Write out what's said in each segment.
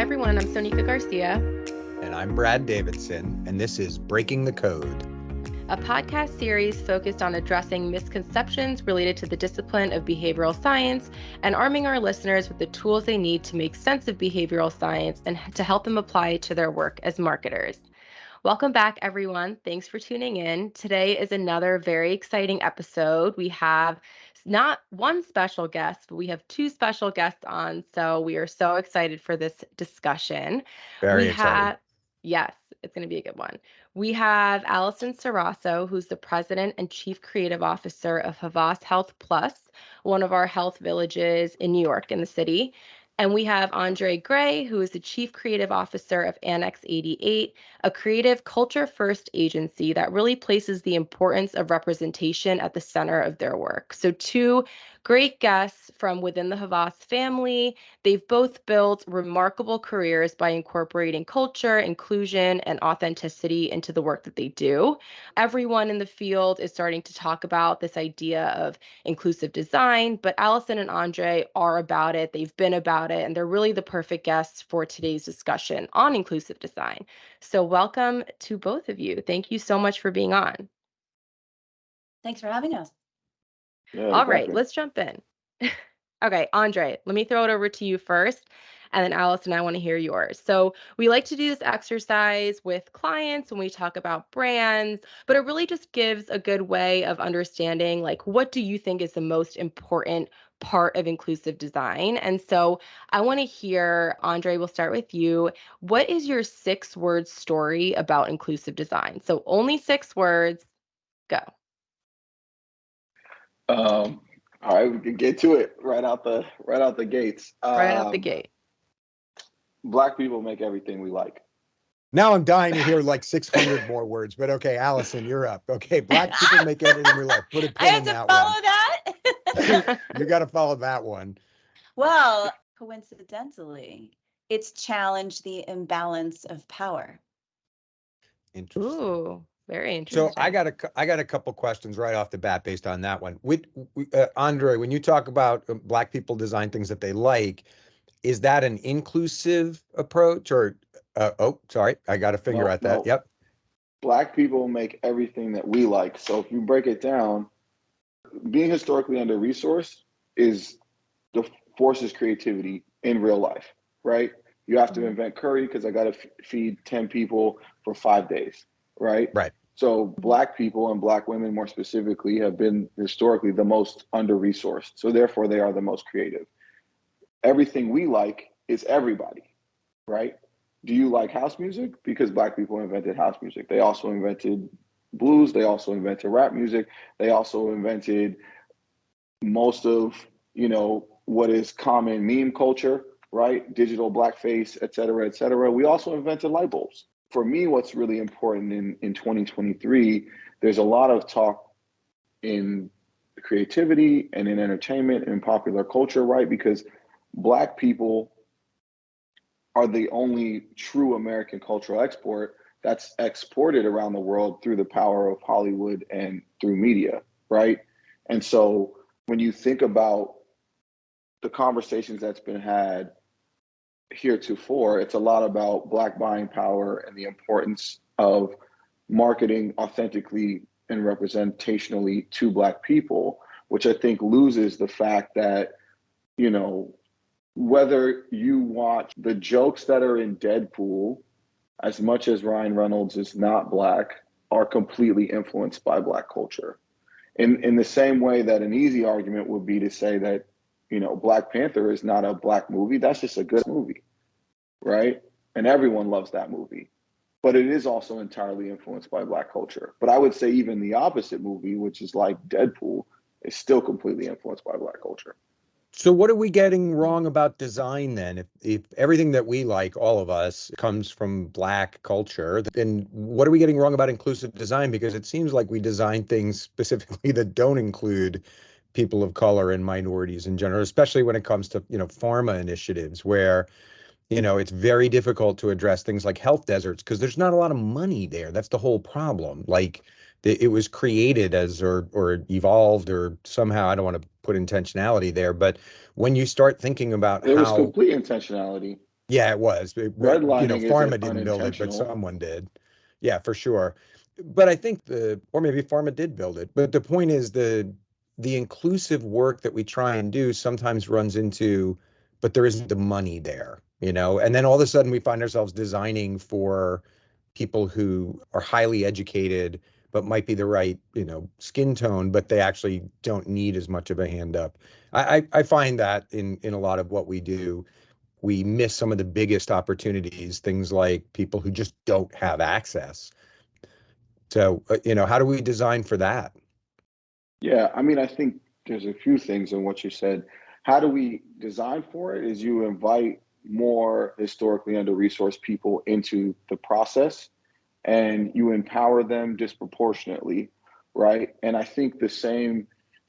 everyone, I'm Sonika Garcia. And I'm Brad Davidson, and this is Breaking the Code, a podcast series focused on addressing misconceptions related to the discipline of behavioral science and arming our listeners with the tools they need to make sense of behavioral science and to help them apply it to their work as marketers. Welcome back, everyone. Thanks for tuning in. Today is another very exciting episode. We have not one special guest, but we have two special guests on. So we are so excited for this discussion. Very excited. Yes, it's going to be a good one. We have Allison Ceraso, who's the president and chief creative officer of Havas Health Plus, one of our health villages in New York in the city. And we have Andre Gray, who is the chief creative officer of Annex 88, a creative culture-first agency that really places the importance of representation at the center of their work. So two great guests from within the Havas family. They've both built remarkable careers by incorporating culture, inclusion, and authenticity into the work that they do. Everyone in the field is starting to talk about this idea of inclusive design, but Allison and Andre are about it. They've been about it, and they're really the perfect guests for today's discussion on inclusive design. So welcome to both of you. Thank you so much for being on. Thanks for having us. Yeah, all right, let's jump in. Okay, Andre, let me throw it over to you first, and then Allison, I want to hear yours. So we like to do this exercise with clients when we talk about brands, but it really just gives a good way of understanding, like, what do you think is the most important part of inclusive design? And so I want to hear, Andre, we'll start with you. What is your 6-word story about inclusive design? So only 6 words, go. All right, we can get to it right out the gates. Right out the gate. Black people make everything we like. Now I'm dying to hear like 600 more words, but okay, Allison, you're up. Okay, black people make everything we like. Put a pin in that one. I have to follow that? You got to follow that one. Well, coincidentally, it's challenged the imbalance of power. Interesting. Ooh. Very interesting. So I got a couple questions right off the bat based on that one. Andre, when you talk about black people design things that they like, is that an inclusive approach or? Sorry, I got a finger at that. No. Yep. Black people make everything that we like. So if you break it down, being historically under-resourced forces creativity in real life, right? You have to invent curry because I got to feed 10 people for 5 days. Right. So black people and black women more specifically have been historically the most under-resourced. So therefore they are the most creative. Everything we like is everybody, right? Do you like house music? Because black people invented house music. They also invented blues. They also invented rap music. They also invented most of, what is common meme culture, right? Digital blackface, et cetera, et cetera. We also invented light bulbs. For me, what's really important in 2023, there's a lot of talk in creativity and in entertainment and in popular culture, right? Because black people are the only true American cultural export that's exported around the world through the power of Hollywood and through media, right? And so when you think about the conversations that's been had heretofore, it's a lot about black buying power and the importance of marketing authentically and representationally to black people, which I think loses the fact that, whether you watch the jokes that are in Deadpool, as much as Ryan Reynolds is not black, are completely influenced by black culture. In the same way that an easy argument would be to say that, Black Panther is not a black movie. That's just a good movie, right? And everyone loves that movie. But it is also entirely influenced by black culture. But I would say even the opposite movie, which is like Deadpool, is still completely influenced by black culture. So what are we getting wrong about design then? If everything that we like, all of us, comes from black culture, then what are we getting wrong about inclusive design? Because it seems like we design things specifically that don't include people of color and minorities in general, especially when it comes to, pharma initiatives where, it's very difficult to address things like health deserts because there's not a lot of money there. That's the whole problem. Like it was created as or evolved or somehow, I don't want to put intentionality there, but when you start thinking about it was complete intentionality. Yeah, it was. Redlining isn't Pharma didn't build it, but unintentional. someone did. Yeah, for sure. But I think or maybe Pharma did build it. But the point is the inclusive work that we try and do sometimes runs into, but there isn't the money there, And then all of a sudden we find ourselves designing for people who are highly educated, but might be the right, skin tone, but they actually don't need as much of a hand up. I find that in a lot of what we do we miss some of the biggest opportunities, things like people who just don't have access. So, how do we design for that? Yeah, I mean, I think there's a few things in what you said. How do we design for it? Is you invite more historically under-resourced people into the process and you empower them disproportionately, right? And I think the same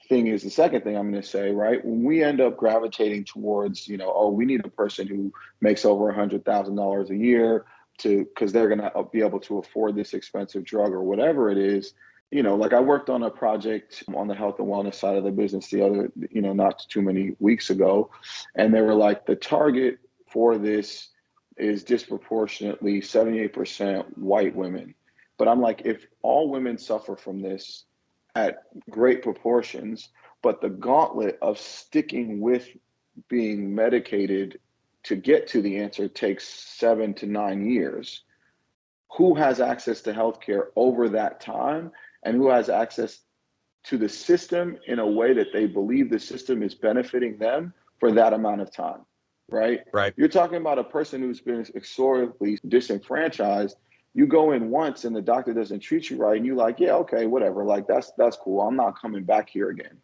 thing is the second thing I'm going to say, right? When we end up gravitating towards, oh, we need a person who makes over $100,000 a year because they're going to be able to afford this expensive drug or whatever it is. Like I worked on a project on the health and wellness side of the business the other, not too many weeks ago. And they were like, the target for this is disproportionately 78% white women. But I'm like, if all women suffer from this at great proportions, but the gauntlet of sticking with being medicated to get to the answer takes 7 to 9 years, who has access to healthcare over that time and who has access to the system in a way that they believe the system is benefiting them for that amount of time, right? Right. You're talking about a person who's been historically disenfranchised. You go in once and the doctor doesn't treat you right, and you're like, yeah, okay, whatever. Like that's cool. I'm not coming back here again,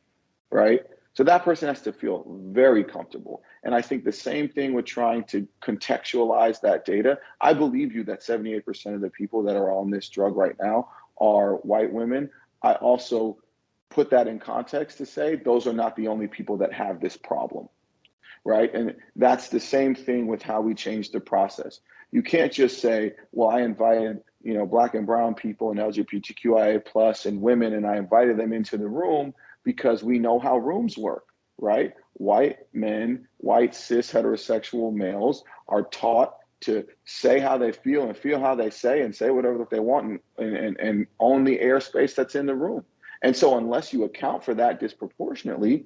right? So that person has to feel very comfortable. And I think the same thing with trying to contextualize that data. I believe you that 78% of the people that are on this drug right now are white women. I also put that in context to say those are not the only people that have this problem, right? And that's the same thing with how we change the process. You can't just say, well, I invited, Black and brown people and LGBTQIA plus and women, and I invited them into the room because we know how rooms work, right? White men, white cis heterosexual males are taught to say how they feel and feel how they say and say whatever they want and own the airspace that's in the room. And so unless you account for that disproportionately,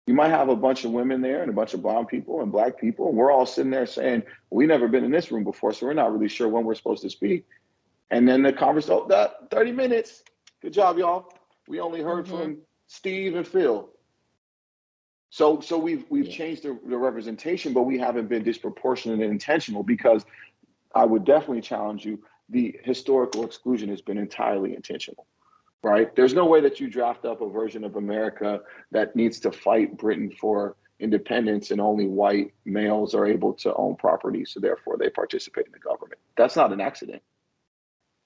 you might have a bunch of women there and a bunch of brown people and black people. And we're all sitting there saying, we never been in this room before, so we're not really sure when we're supposed to speak. And then the conversation, oh, that 30 minutes. Good job, y'all. We only heard from Steve and Phil. So we've changed the representation, but we haven't been disproportionate and intentional, because I would definitely challenge you. The historical exclusion has been entirely intentional. Right? There's no way that you draft up a version of America that needs to fight Britain for independence and only white males are able to own property, so therefore they participate in the government. That's not an accident.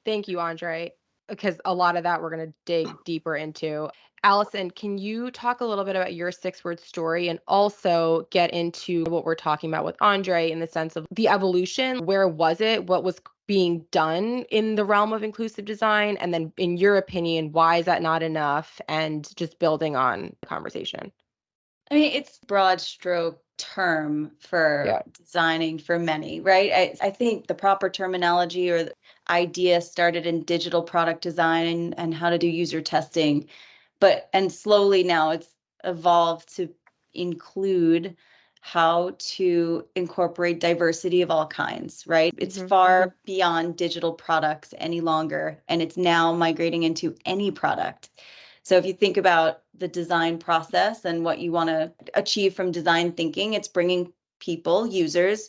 Thank you, Andre, because a lot of that we're going to dig deeper into. Allison, can you talk a little bit about your 6-word story and also get into what we're talking about with Andre in the sense of the evolution? Where was it? What was being done in the realm of inclusive design? And then, in your opinion, why is that not enough? And just building on the conversation. I mean, it's broad stroke term for designing for many, right? I think the proper terminology or the idea started in digital product design and how to do user testing, and slowly now it's evolved to include how to incorporate diversity of all kinds, right? It's far beyond digital products any longer, and it's now migrating into any product. So if you think about the design process and what you want to achieve from design thinking, it's bringing people, users,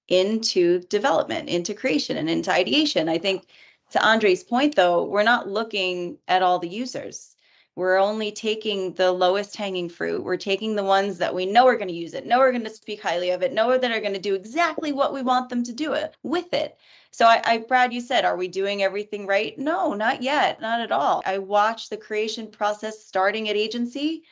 into development, into creation, and into ideation. I think to Andre's point, though, we're not looking at all the users. We're only taking the lowest hanging fruit. We're taking the ones that we know are going to use it, know are going to speak highly of it, know that are going to do exactly what we want them to do it with it. So Brad, you said, are we doing everything right? No, not yet, not at all. I watched the creation process starting at agency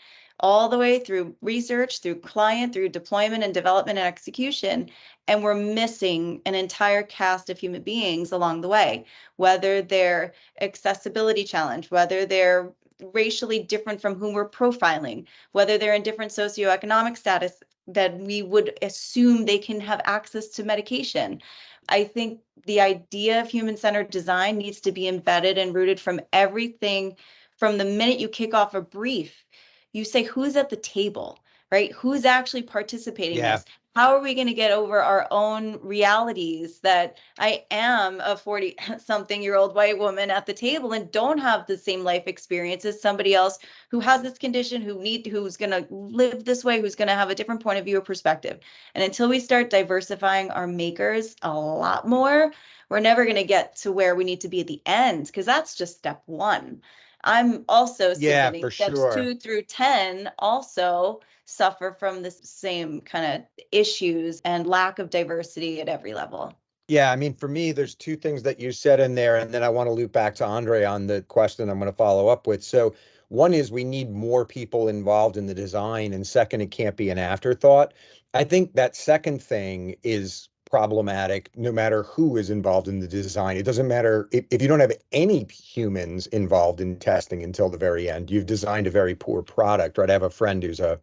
all the way through research, through client, through deployment and development and execution. And we're missing an entire cast of human beings along the way, whether they're accessibility challenge, whether they're racially different from whom we're profiling, whether they're in different socioeconomic status, that we would assume they can have access to medication. I think the idea of human-centered design needs to be embedded and rooted from everything from the minute you kick off a brief. You say, who's at the table, right? Who's actually participating in this? How are we going to get over our own realities that I am a 40-something-year-old white woman at the table and don't have the same life experience as somebody else who has this condition, who's going to live this way, who's going to have a different point of view or perspective. And until we start diversifying our makers a lot more, we're never going to get to where we need to be at the end, because that's just step one. I'm also submitting for steps sure. 2 through 10 also suffer from the same kind of issues and lack of diversity at every level. Yeah, I mean, for me, there's two things that you said in there, and then I want to loop back to Andre on the question I'm going to follow up with. So, one is we need more people involved in the design, and second, it can't be an afterthought. I think that second thing is problematic no matter who is involved in the design. It doesn't matter if you don't have any humans involved in testing until the very end, you've designed a very poor product, right? I have a friend who's a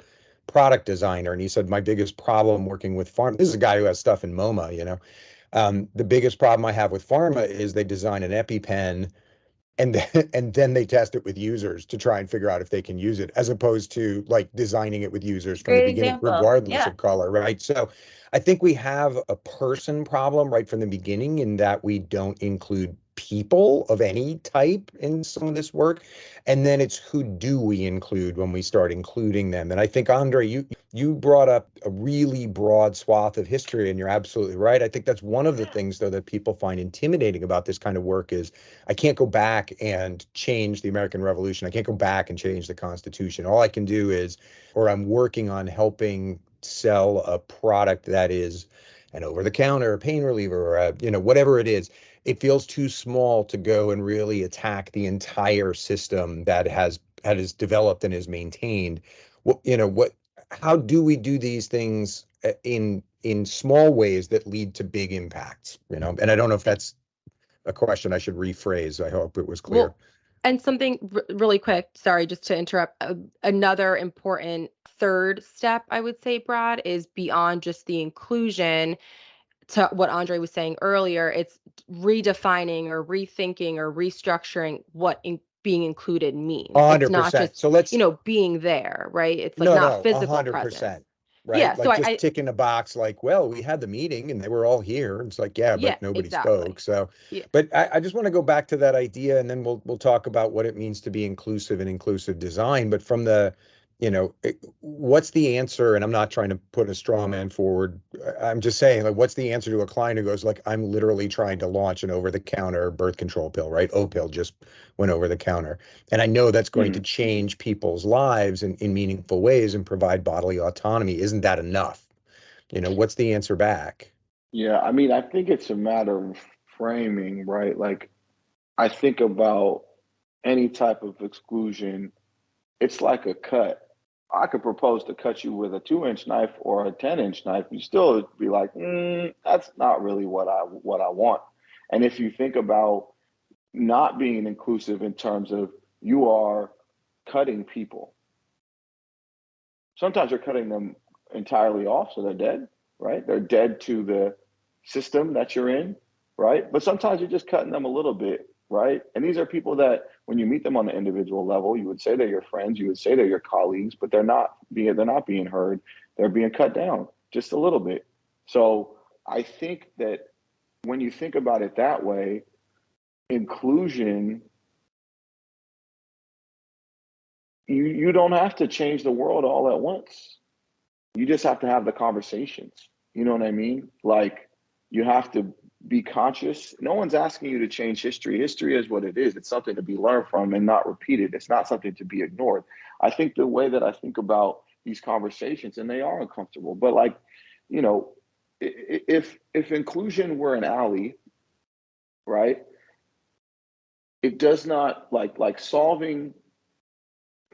product designer, and he said, my biggest problem working with farm, this is a guy who has stuff in MoMA, you know. The biggest problem I have with pharma is they design an EpiPen and then they test it with users to try and figure out if they can use it, as opposed to like designing it with users from the Great beginning, example. regardless Yeah. of color, right? So I think we have a person problem right from the beginning in that we don't include people of any type in some of this work. And then it's who do we include when we start including them. And I think, Andre, you brought up a really broad swath of history, and you're absolutely right. I think that's one of the things, though, that people find intimidating about this kind of work is I can't go back and change the American Revolution. I can't go back and change the Constitution. All I can do is, or I'm working on helping sell a product that is an over-the-counter, a pain reliever, or a, you know, whatever it is. It feels too small to go and really attack the entire system that is developed and is maintained. What, you know, what, how do we do these things in small ways that lead to big impacts, you know? And I don't know if that's a question I should rephrase. I hope it was clear. Well, and something really quick, sorry, just to interrupt. Another important third step, I would say, Brad, is beyond just the inclusion to what Andre was saying earlier. It's redefining or rethinking or restructuring what being included means. It's not 100%. just, So let's being there, right? It's like not no, physical presence. 100%. Right? Yeah. Like So just ticking a box like, well, we had the meeting and they were all here. It's like, yeah, yeah, but nobody exactly. spoke. So, Yeah. but I just want to go back to that idea and then we'll talk about what it means to be inclusive and inclusive design. But from the, you know, what's the answer? And I'm not trying to put a straw man forward. I'm just saying, like, what's the answer to a client who goes, like, I'm literally trying to launch an over-the-counter birth control pill, right? O-pill just went over the counter. And I know that's going to change people's lives in meaningful ways and provide bodily autonomy. Isn't that enough? You know, what's the answer back? Yeah, I mean, I think it's a matter of framing, right? Like, I think about any type of exclusion, it's like a cut. I could propose to cut you with a 2-inch knife or a 10-inch knife. You still be like, that's not really what I want. And if you think about not being inclusive in terms of you are cutting people, sometimes you're cutting them entirely off, so they're dead, right? They're dead to the system that you're in, right? But sometimes you're just cutting them a little bit, right? And these are people that, when you meet them on the individual level, you would say they're your friends, you would say they're your colleagues, but they're not being heard. They're being cut down just a little bit. So I think that when you think about it that way, inclusion, you don't have to change the world all at once. You just have to have the conversations. You know what I mean? Like, you have to be conscious. No one's asking you to change history. History is what it is. It's something to be learned from and not repeated. It's not something to be ignored. I think the way that I think about these conversations, and they are uncomfortable, but like, you know, if inclusion were an alley, right? It does not like solving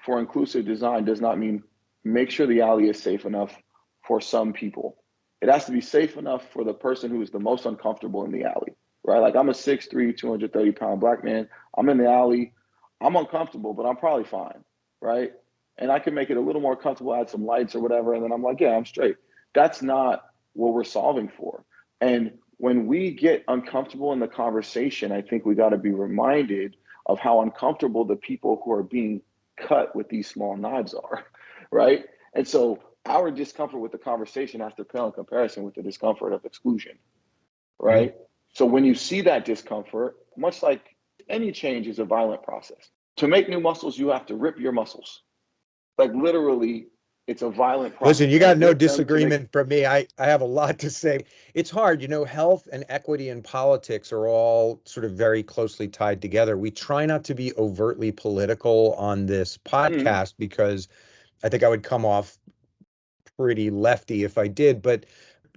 for inclusive design does not mean make sure the alley is safe enough for some people. It has to be safe enough for the person who is the most uncomfortable in the alley, right? Like, I'm a 6'3", 230-pound black man. I'm in the alley. I'm uncomfortable, but I'm probably fine, right? and I can make it a little more comfortable, add some lights or whatever, and then I'm like, yeah, I'm straight. That's not what we're solving for. And when we get uncomfortable in the conversation, I think we got to be reminded of how uncomfortable the people who are being cut with these small knives are, right? And so our discomfort with the conversation has to pale in comparison with the discomfort of exclusion, right? So when you see that discomfort, much like any change is a violent process. To make new muscles, you have to rip your muscles. Like literally, it's a violent process. Listen, you got no disagreement from me. I have a lot to say. It's hard, health and equity and politics are all sort of very closely tied together. We try not to be overtly political on this podcast because I think I would come off pretty lefty if I did, but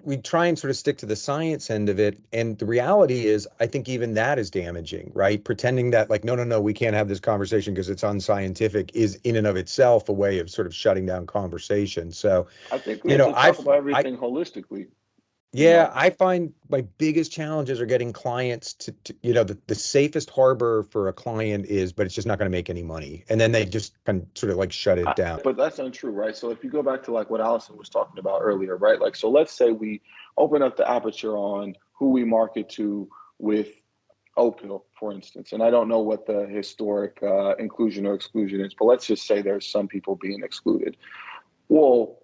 we try and sort of stick to the science end of it. And the reality is, I think even that is damaging, right? Pretending that like, no, we can't have this conversation because it's unscientific is in and of itself a way of sort of shutting down conversation. So, I think we have to talk about everything holistically. Yeah, I find my biggest challenges are getting clients to the safest harbor for a client is, but it's just not going to make any money. And then they just kind of sort of like shut it down. But that's untrue, right? So if you go back to like what Allison was talking about earlier, right? Like, so let's say we open up the aperture on who we market to with Opil, for instance. And I don't know what the historic inclusion or exclusion is, but let's just say there's some people being excluded. Well,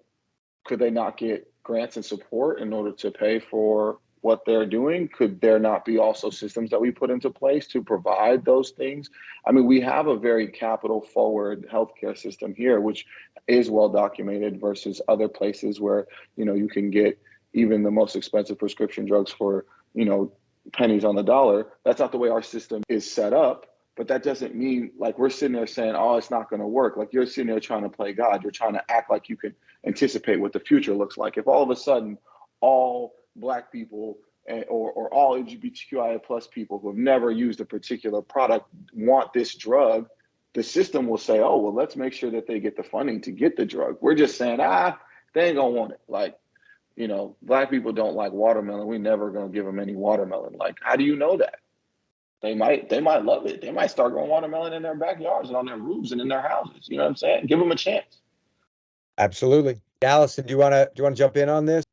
could they not get grants and support in order to pay for what they're doing? Could there not be also systems that we put into place to provide those things? I mean, we have a very capital forward healthcare system here, which is well documented versus other places where, you can get even the most expensive prescription drugs for, pennies on the dollar. That's not the way our system is set up. But that doesn't mean like we're sitting there saying, oh, it's not going to work. Like you're sitting there trying to play God. You're trying to act like you can anticipate what the future looks like. If all of a sudden all Black people or all LGBTQIA plus people who have never used a particular product want this drug, the system will say, oh, well, let's make sure that they get the funding to get the drug. We're just saying, they ain't going to want it. Like, Black people don't like watermelon. We never going to give them any watermelon. Like, how do you know that? They might love it. They might start growing watermelon in their backyards and on their roofs and in their houses. You know what I'm saying? Give them a chance. Absolutely. Allison, do you want to jump in on this?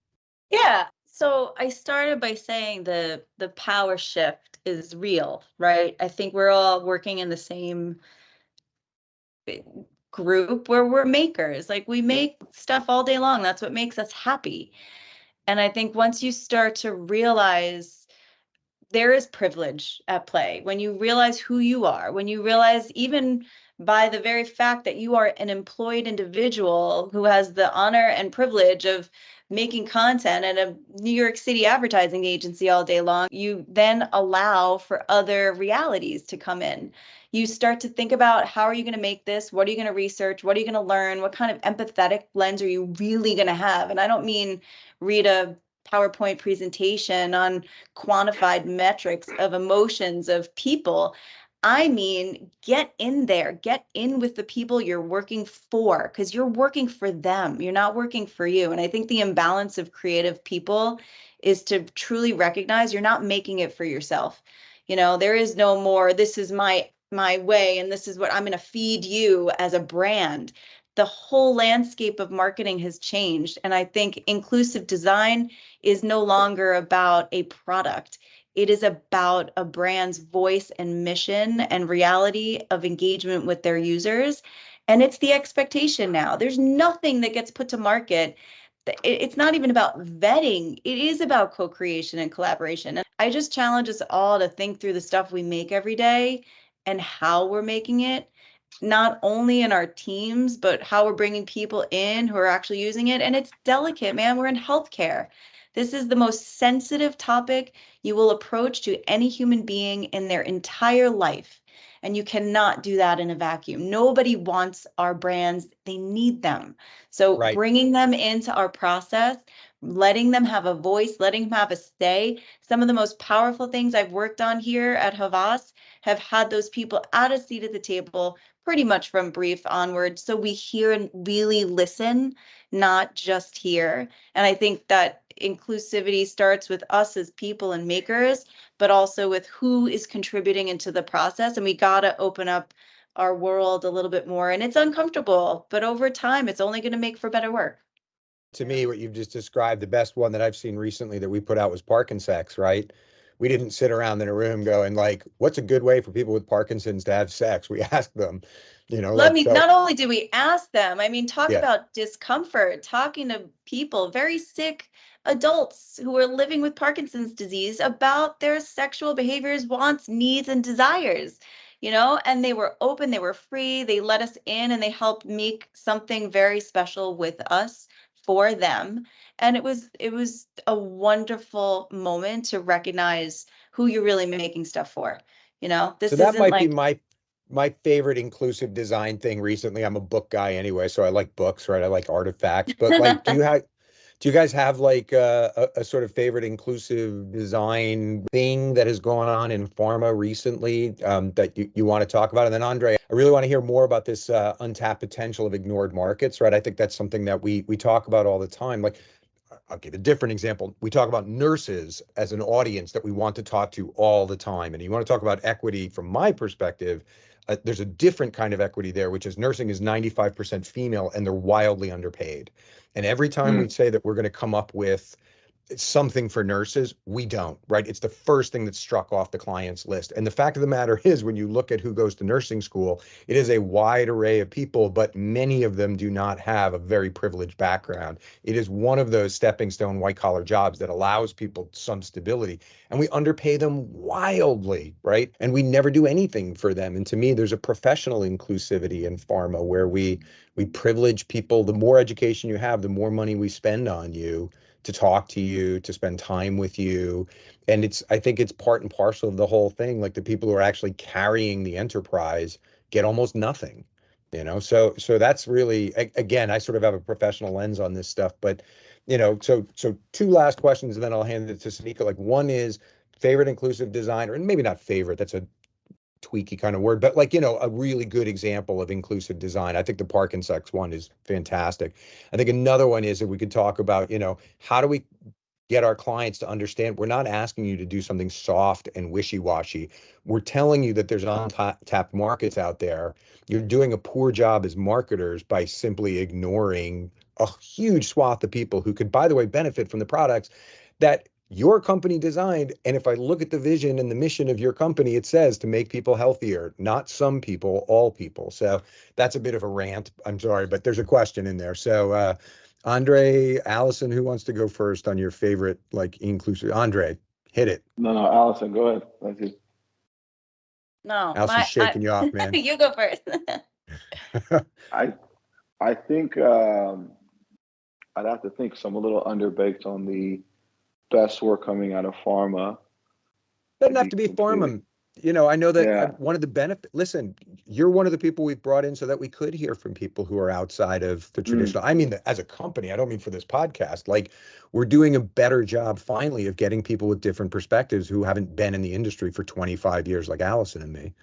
Yeah. So I started by saying the power shift is real, right? I think we're all working in the same group where we're makers. Like we make stuff all day long. That's what makes us happy. And I think once you start to realize there is privilege at play, when you realize who you are, when you realize even by the very fact that you are an employed individual who has the honor and privilege of making content at a New York City advertising agency all day long, you then allow for other realities to come in. You start to think about how are you going to make this? What are you going to research? What are you going to learn? What kind of empathetic lens are you really going to have? And I don't mean read a PowerPoint presentation on quantified metrics of emotions of people. I mean, get in there, get in with the people you're working for, because you're working for them. You're not working for you. And I think the imbalance of creative people is to truly recognize you're not making it for yourself. There is no more, this is my way, and this is what I'm going to feed you as a brand. The whole landscape of marketing has changed. And I think inclusive design is no longer about a product. It is about a brand's voice and mission and reality of engagement with their users. And it's the expectation now. There's nothing that gets put to market. It's not even about vetting. It is about co-creation and collaboration. And I just challenge us all to think through the stuff we make every day and how we're making it, not only in our teams, but how we're bringing people in who are actually using it. And it's delicate, man. We're in healthcare. This is the most sensitive topic you will approach to any human being in their entire life. And you cannot do that in a vacuum. Nobody wants our brands. They need them. So bringing them into our process, letting them have a voice, letting them have a say. Some of the most powerful things I've worked on here at Havas have had those people at a seat at the table pretty much from brief onward. So we hear and really listen, not just hear. And I think that inclusivity starts with us as people and makers, but also with who is contributing into the process. And we got to open up our world a little bit more. And it's uncomfortable, but over time, it's only going to make for better work. To me, what you've just described, the best one that I've seen recently that we put out was Parkinsex, right? We didn't sit around in a room going like, what's a good way for people with Parkinson's to have sex? We asked them, Let like, me, so not only do we ask them, I mean, talk yeah. about discomfort, talking to people, very sick adults who are living with Parkinson's disease about their sexual behaviors, wants, needs, and desires, and they were open, they were free, they let us in, and they helped make something very special with us for them. And it was a wonderful moment to recognize who you're really making stuff for. So This that isn't might be like, my favorite inclusive design thing recently. I'm a book guy anyway, so I like books, right? I like artifacts. But like, do you guys have like a sort of favorite inclusive design thing that has gone on in pharma recently that you want to talk about? And then Andre, I really want to hear more about this untapped potential of ignored markets, right? I think that's something that we talk about all the time. Like, I'll give a different example. We talk about nurses as an audience that we want to talk to all the time. And you want to talk about equity from my perspective, there's a different kind of equity there, which is nursing is 95% female and they're wildly underpaid. And every time we say that we're going to come up with something for nurses, we don't, right? It's the first thing that's struck off the client's list. And the fact of the matter is, when you look at who goes to nursing school, it is a wide array of people, but many of them do not have a very privileged background. It is one of those stepping stone white collar jobs that allows people some stability, and we underpay them wildly, right? And we never do anything for them. And to me, there's a professional inclusivity in pharma where we privilege people. The more education you have, the more money we spend on you to talk to you, to spend time with you. And I think it's part and parcel of the whole thing. Like the people who are actually carrying the enterprise get almost nothing, So that's really, again, I sort of have a professional lens on this stuff, but so two last questions, and then I'll hand it to Sanika. Like one is favorite inclusive designer, and maybe not favorite, that's a tweaky kind of word, but like, a really good example of inclusive design. I think the Parkinsex one is fantastic. I think another one is that we could talk about, how do we get our clients to understand we're not asking you to do something soft and wishy-washy. We're telling you that there's untapped markets out there. You're doing a poor job as marketers by simply ignoring a huge swath of people who could, by the way, benefit from the products that your company designed. And if I look at the vision and the mission of your company, it says to make people healthier, not some people, all people. So that's a bit of a rant. I'm sorry, but there's a question in there. So Andre, Allison, who wants to go first on your favorite, like, inclusive? Andre, hit it. No, Allison, go ahead. That's it. no, Allison's shaking you off, man. you go first. I think I'd have to think. So I'm a little underbaked on the best work coming out of pharma. Doesn't have to be pharma. I know that one of the benefits, listen, you're one of the people we've brought in so that we could hear from people who are outside of the traditional. I mean, as a company, I don't mean for this podcast. Like, we're doing a better job finally of getting people with different perspectives who haven't been in the industry for 25 years, like Allison and me.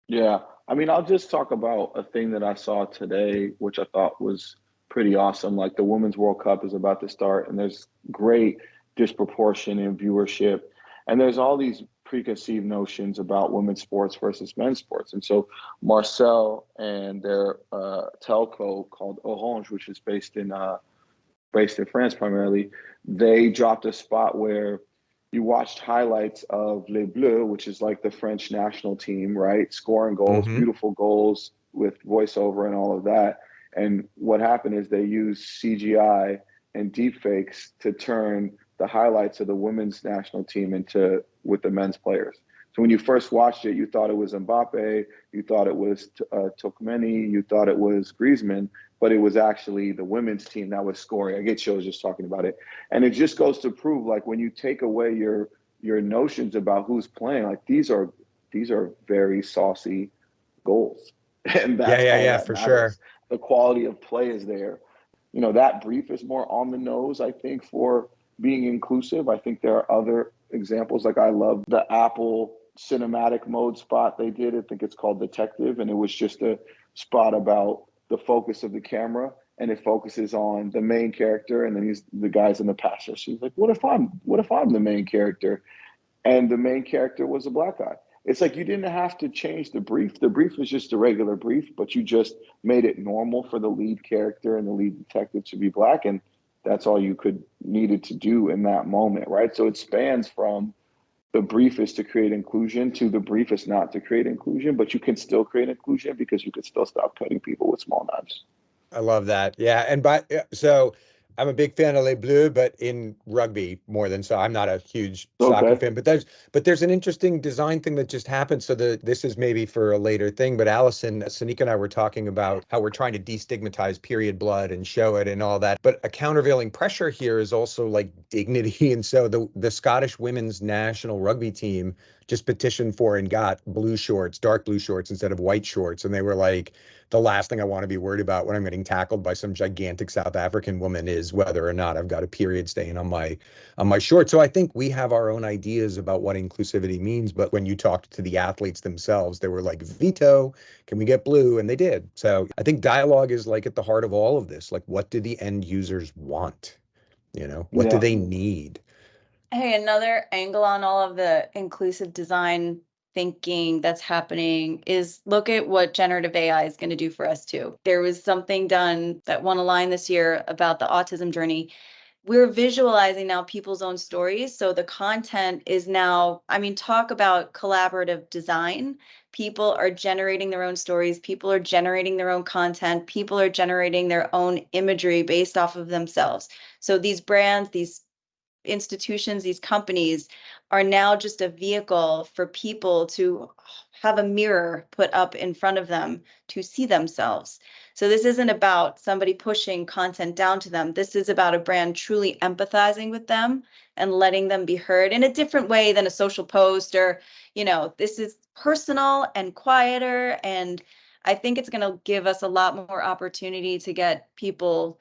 Yeah. I mean, I'll just talk about a thing that I saw today, which I thought was pretty awesome. Like the Women's World Cup is about to start, and there's great disproportion in viewership. And there's all these preconceived notions about women's sports versus men's sports. And so Marcel and their telco called Orange, which is based in France primarily, they dropped a spot where you watched highlights of Les Bleus, which is like the French national team, right? Scoring goals, beautiful goals with voiceover and all of that. And what happened is they used CGI and deepfakes to turn the highlights of the women's national team into with the men's players. So when you first watched it, you thought it was Mbappe, you thought it was Tokmeni, you thought it was Griezmann, but it was actually the women's team that was scoring. I get chills just talking about it. And it just goes to prove, like, when you take away your notions about who's playing, like these are very saucy goals. And that's all Yeah, that for sure. matters. The quality of play is there. That brief is more on the nose, I think, for being inclusive. I think there are other examples. Like, I love the Apple cinematic mode spot they did. I think it's called Detective. And it was just a spot about the focus of the camera, and it focuses on the main character, and then the guy's in the passenger. She's like, what if I'm the main character? And the main character was a black guy. It's like you didn't have to change the brief. The brief was just a regular brief, but you just made it normal for the lead character and the lead detective to be Black, and that's all you needed to do in that moment, right? So it spans from the brief is to create inclusion to the brief is not to create inclusion, but you can still create inclusion because you could still stop cutting people with small knives. I love that. Yeah. And so I'm a big fan of Les Bleus, but in rugby more than so. I'm not a huge soccer Okay. fan, but there's an interesting design thing that just happened. So this is maybe for a later thing, but Allison, Sanika and I were talking about how we're trying to destigmatize period blood and show it and all that. But a countervailing pressure here is also like dignity. And so the Scottish women's national rugby team just petitioned for and got blue shorts, dark blue shorts instead of white shorts. And they were like, the last thing I want to be worried about when I'm getting tackled by some gigantic South African woman is whether or not I've got a period stain on my short. So I think we have our own ideas about what inclusivity means, but when you talked to the athletes themselves, they were like, veto, can we get blue? And they did. So I think dialogue is like at the heart of all of this. Like, what do the end users want? What do Yeah. they need? Hey, another angle on all of the inclusive design thinking that's happening is look at what generative AI is going to do for us too. There was something done that won a line this year about the autism journey. We're visualizing now people's own stories. So the content is now, I mean, talk about collaborative design. People are generating their own stories. People are generating their own content. People are generating their own imagery based off of themselves. So these brands, these institutions, these companies are now just a vehicle for people to have a mirror put up in front of them to see themselves. So this isn't about somebody pushing content down to them. This is about a brand truly empathizing with them and letting them be heard in a different way than a social post or, this is personal and quieter. And I think it's going to give us a lot more opportunity to get people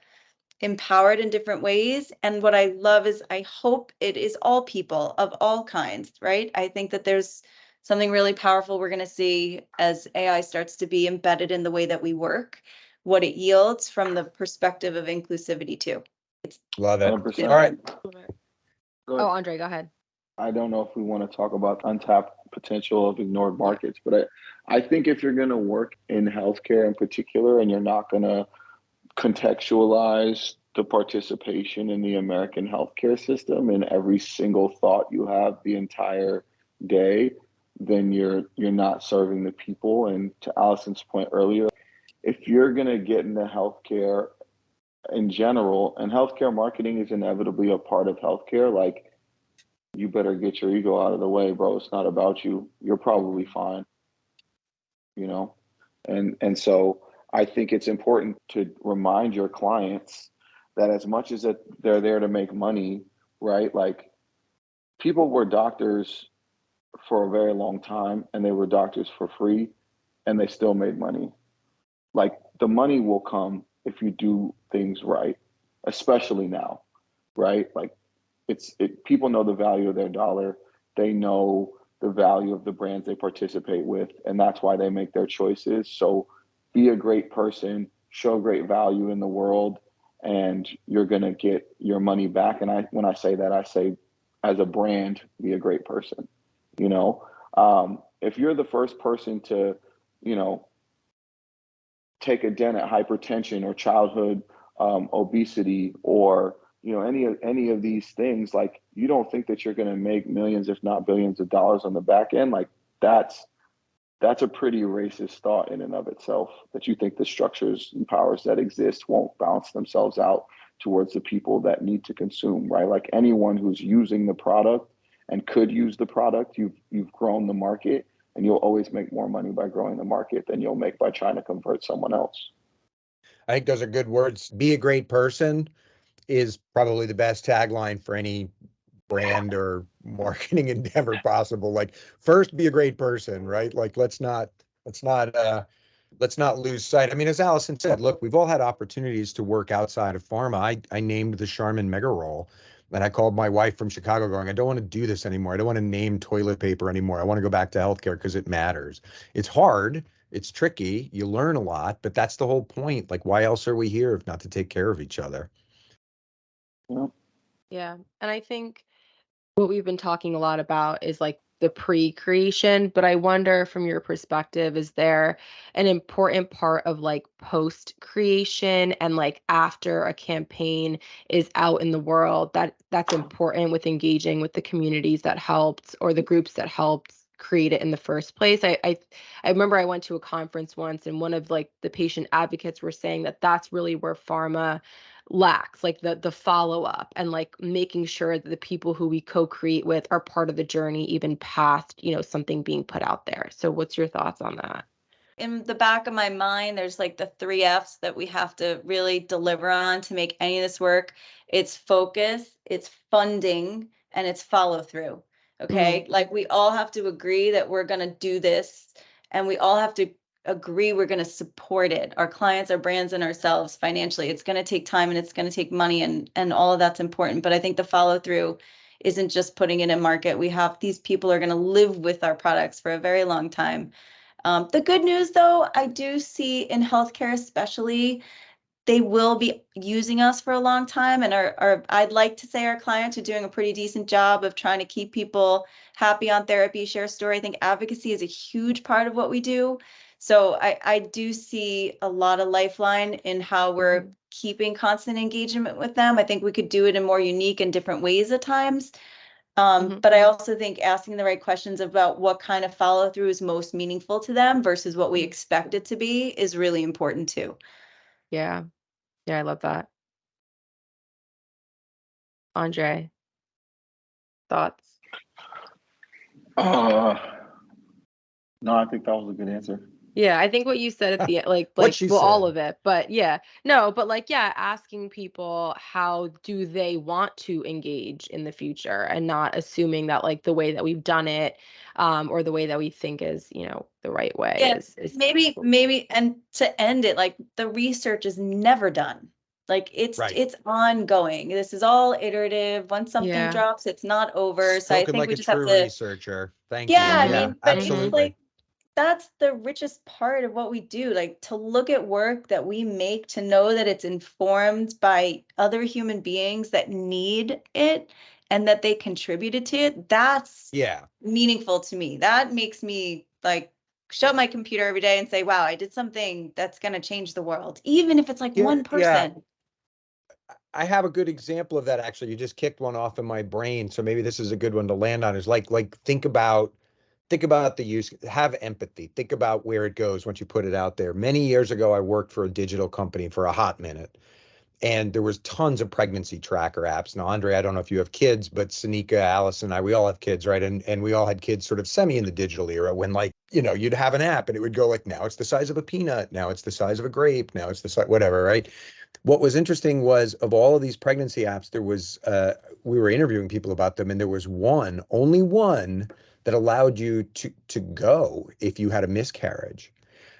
empowered in different ways. And what I love is I hope it is all people of all kinds, right? I think that there's something really powerful we're going to see as AI starts to be embedded in the way that we work, what it yields from the perspective of inclusivity too. Love it. 100%. All right. Oh, Andre, go ahead. I don't know if we want to talk about untapped potential of ignored markets, but I think if you're going to work in healthcare in particular and you're not going to contextualize the participation in the American healthcare system in every single thought you have the entire day, then you're not serving the people. And to Allison's point earlier, if you're going to get into healthcare in general, and healthcare marketing is inevitably a part of healthcare, like you better get your ego out of the way, bro. It's not about you. You're probably fine, you know? And so I think it's important to remind your clients that as much as that they're there to make money, right? Like people were doctors for a very long time and they were doctors for free and they still made money. Like the money will come if you do things right, especially now, right? Like people know the value of their dollar. They know the value of the brands they participate with, and that's why they make their choices. So be a great person, show great value in the world, and you're gonna get your money back. And when I say that, I say as a brand, be a great person. You know, if you're the first person to, you know, take a dent at hypertension or childhood obesity or any of these things, like you don't think that you're going to make millions if not billions of dollars on the back end, like that's a pretty racist thought in and of itself, that you think the structures and powers that exist won't balance themselves out towards the people that need to consume, right? Like anyone who's using the product and could use the product, you've grown the market, and you'll always make more money by growing the market than you'll make by trying to convert someone else. I think those are good words. Be a great person is probably the best tagline for any brand or marketing endeavor possible. Like first be a great person, right? Like let's not lose sight. I mean, as Allison said, look, we've all had opportunities to work outside of pharma. I named the Charmin mega roll, and I called my wife from Chicago going, I don't want to do this anymore. I don't want to name toilet paper anymore. I want to go back to healthcare because it matters. It's hard. It's tricky. You learn a lot, but that's the whole point. Like, why else are we here if not to take care of each other? You know? Yeah. And I think what we've been talking a lot about is like the pre-creation, but I wonder from your perspective, is there an important part of like post-creation and like after a campaign is out in the world that's important with engaging with the communities that helped or the groups that helped create it in the first place? I remember I went to a conference once and one of like the patient advocates were saying that that's really where pharma lacks, like the follow-up and like making sure that the people who we co-create with are part of the journey even past, something being put out there. So what's your thoughts on that? In the back of my mind, there's like the 3 F's that we have to really deliver on to make any of this work. It's focus, it's funding, and it's follow through. Okay. Like we all have to agree that we're going to do this, and we all have to agree we're going to support it. Our clients, our brands, and ourselves financially. It's going to take time and it's going to take money, and all of that's important. But I think the follow through isn't just putting it in market. We have these people are going to live with our products for a very long time. The good news, though, I do see in healthcare, especially, they will be using us for a long time. And I'd like to say our clients are doing a pretty decent job of trying to keep people happy on therapy, share a story. I think advocacy is a huge part of what we do. So I do see a lot of lifeline in how we're keeping constant engagement with them. I think we could do it in more unique and different ways at times. But I also think asking the right questions about what kind of follow through is most meaningful to them versus what we expect it to be is really important too. Yeah. Yeah, I love that. Andre, thoughts? No, I think that was a good answer. Yeah, I think what you said at the What she well, all said. of it, but yeah, no, but like, yeah, asking people how do they want to engage in the future and not assuming that like the way that we've done it, or the way that we think is, the right way Yeah, is maybe, and to end it, like the research is never done. Like Right. it's ongoing. This is all iterative. Once something yeah. drops, it's not over. So I Spoken think like we a just have true to, researcher. Thank yeah, you. I Yeah, Mhm. mean, but it's Mhm. absolutely. like that's the richest part of what we do, like to look at work that we make, to know that it's informed by other human beings that need it and that they contributed to it. That's Yeah. meaningful to me. That makes me like shut my computer every day and say, wow, I did something that's going to change the world, even if it's like Yeah. one Yeah. person. I have a good example of that actually. You just kicked one off in my brain, so maybe this is a good one to land on. Is like think about the use, have empathy. Think about where it goes once you put it out there. Many years ago, I worked for a digital company for a hot minute. And there was tons of pregnancy tracker apps. Now, Andre, I don't know if you have kids, but Sanika, Allison, we all have kids, right? And we all had kids sort of semi in the digital era when like, you'd have an app and it would go like, now it's the size of a peanut, now it's the size of a grape, now it's the size, whatever, right? What was interesting was of all of these pregnancy apps, there was we were interviewing people about them, and there was one, only one, that allowed you to go if you had a miscarriage.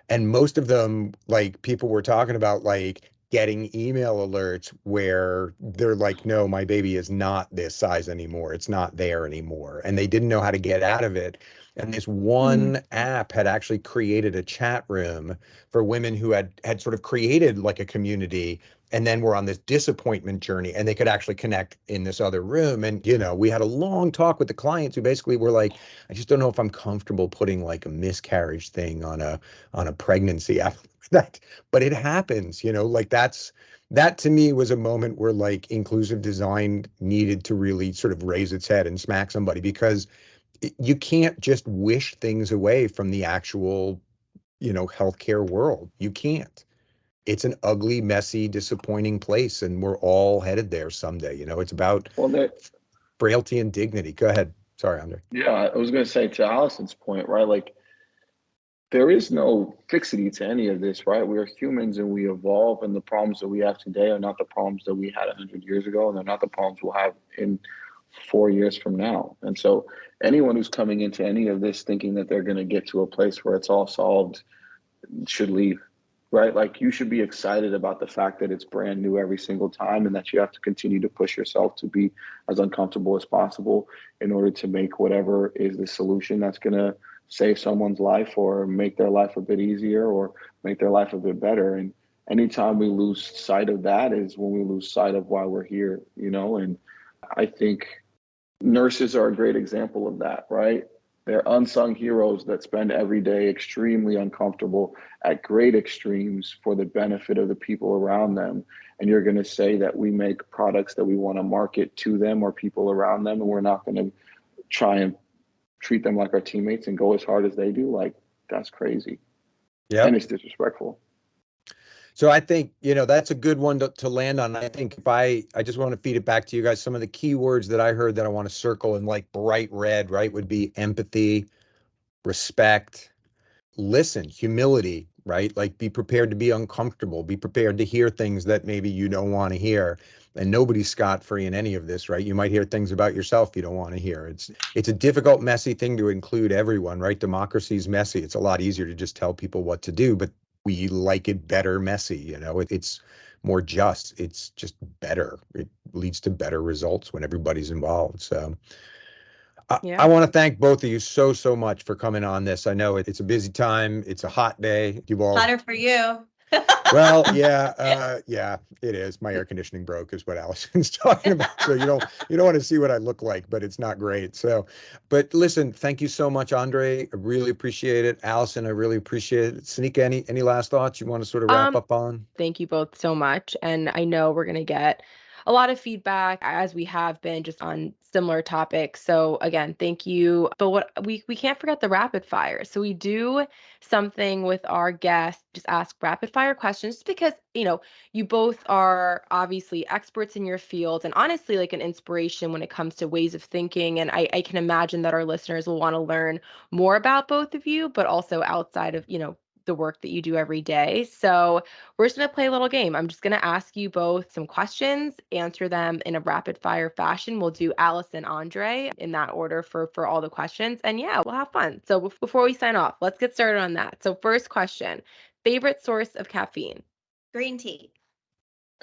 And most of them, like people were talking about like getting email alerts where they're like, no, my baby is not this size anymore. It's not there anymore. And they didn't know how to get out of it. And this one app had actually created a chat room for women who had sort of created like a community and then were on this disappointment journey, and they could actually connect in this other room. And we had a long talk with the clients who basically were like, I just don't know if I'm comfortable putting like a miscarriage thing on a pregnancy app that, but it happens, like that to me was a moment where like inclusive design needed to really sort of raise its head and smack somebody, because you can't just wish things away from the actual, healthcare world. You can't. It's an ugly, messy, disappointing place, and we're all headed there someday. It's about Well, frailty and dignity. Go ahead. Sorry, Andre. yeah, I was going to say to Allison's point, right? Like there is no fixity to any of this, right? We are humans and we evolve, and the problems that we have today are not the problems that we had 100 years ago, and they're not the problems we'll have in 4 years from now. And so, anyone who's coming into any of this thinking that they're going to get to a place where it's all solved should leave, right? Like you should be excited about the fact that it's brand new every single time and that you have to continue to push yourself to be as uncomfortable as possible in order to make whatever is the solution that's going to save someone's life or make their life a bit easier or make their life a bit better. And anytime we lose sight of that is when we lose sight of why we're here. And I think nurses are a great example of that, right? They're unsung heroes that spend every day extremely uncomfortable at great extremes for the benefit of the people around them. And you're going to say that we make products that we want to market to them or people around them, and we're not going to try and treat them like our teammates and go as hard as they do? Like, that's crazy. Yeah. And it's disrespectful. So I think, that's a good one to land on. I think I just want to feed it back to you guys. Some of the key words that I heard that I want to circle in like bright red, right, would be empathy, respect, listen, humility, right? Like be prepared to be uncomfortable, be prepared to hear things that maybe you don't want to hear. And nobody's scot-free in any of this, right? You might hear things about yourself you don't want to hear. It's a difficult, messy thing to include everyone, right? Democracy is messy. It's a lot easier to just tell people what to do, but we like it better messy, it's more just, it's just better. It leads to better results when everybody's involved. So I want to thank both of you so much for coming on this. I know it's a busy time. It's a hot day. You've all Hotter for you. Well, yeah, it is. My air conditioning broke is what Allison's talking about. So you don't want to see what I look like, but it's not great. So, but listen, thank you so much, Andre. I really appreciate it. Allison, I really appreciate it. Sanika, any last thoughts you want to sort of wrap up on? Thank you both so much. And I know we're going to get a lot of feedback as we have been just on similar topics. So again, thank you. But what we can't forget the rapid fire. So we do something with our guests, just ask rapid fire questions just because, you both are obviously experts in your field and honestly like an inspiration when it comes to ways of thinking. And I can imagine that our listeners will want to learn more about both of you, but also outside of, the work that you do every day. So we're just going to play a little game. I'm just going to ask you both some questions, answer them in a rapid fire fashion. We'll do Alice and Andre in that order for all the questions. And yeah, we'll have fun. So before we sign off, let's get started on that. So first question, favorite source of caffeine? Green tea.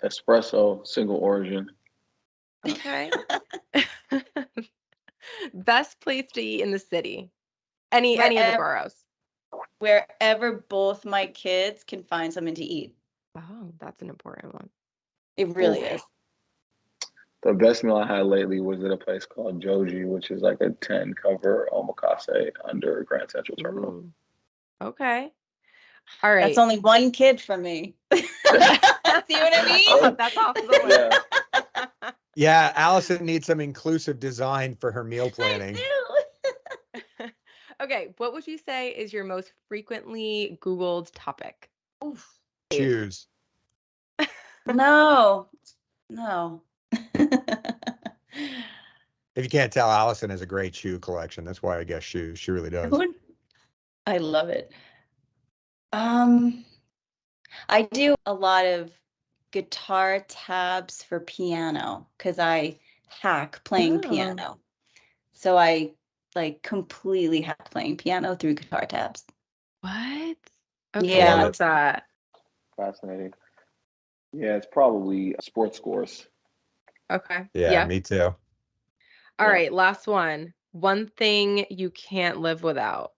Espresso, single origin. Okay. Best place to eat in the city? Any of the boroughs? Wherever both my kids can find something to eat. Oh, that's an important one. It really is. The best meal I had lately was at a place called Joji, which is like a 10 cover omakase under Grand Central Terminal. Ooh. Okay. All right. That's only one kid for me. See what I mean? That's off the list. Yeah, Allison needs some inclusive design for her meal planning. I do. Okay, what would you say is your most frequently Googled topic? Oof. Shoes. No. If you can't tell, Allison has a great shoe collection. That's why I guess shoes. She really does. I love it. I do a lot of guitar tabs for piano because I hack playing piano. So I like completely hack playing piano through guitar tabs. What? Okay, Yeah. what's that? Fascinating. Yeah, it's probably sports scores. Okay. Yeah, me too. All right, last one. One thing you can't live without.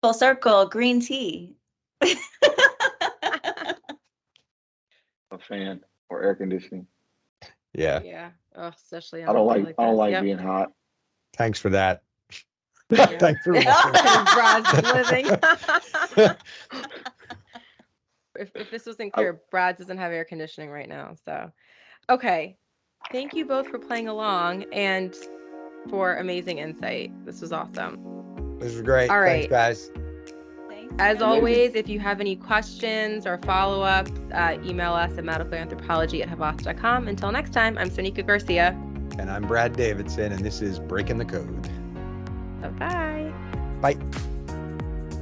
Full circle, green tea. A fan or air conditioning. Yeah. Yeah. Oh, especially I don't like being hot. Thanks for that. Yeah. Thanks for Brad's living. If this wasn't clear, Brad doesn't have air conditioning right now. So, okay. Thank you both for playing along and for amazing insight. This was awesome. This was great. All right. Thanks, guys. As always, if you have any questions or follow-ups, email us at medicalanthropology@havas.com. Until next time, I'm Sanika Garcia. And I'm Brad Davidson, and this is Breaking the Code. Bye-bye. Bye.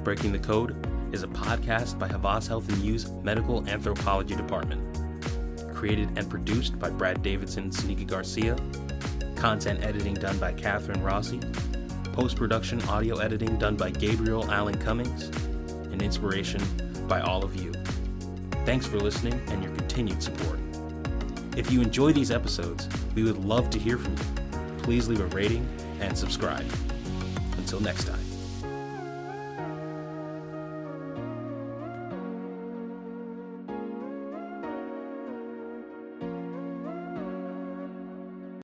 Breaking the Code is a podcast by Havas Health and U's Medical Anthropology Department. Created and produced by Brad Davidson and Sanika Garcia. Content editing done by Catherine Rossi. Post-production audio editing done by Gabriel Allen Cummings. And inspiration by all of you. Thanks for listening and your continued support. If you enjoy these episodes, we would love to hear from you. Please leave a rating and subscribe. Until next time.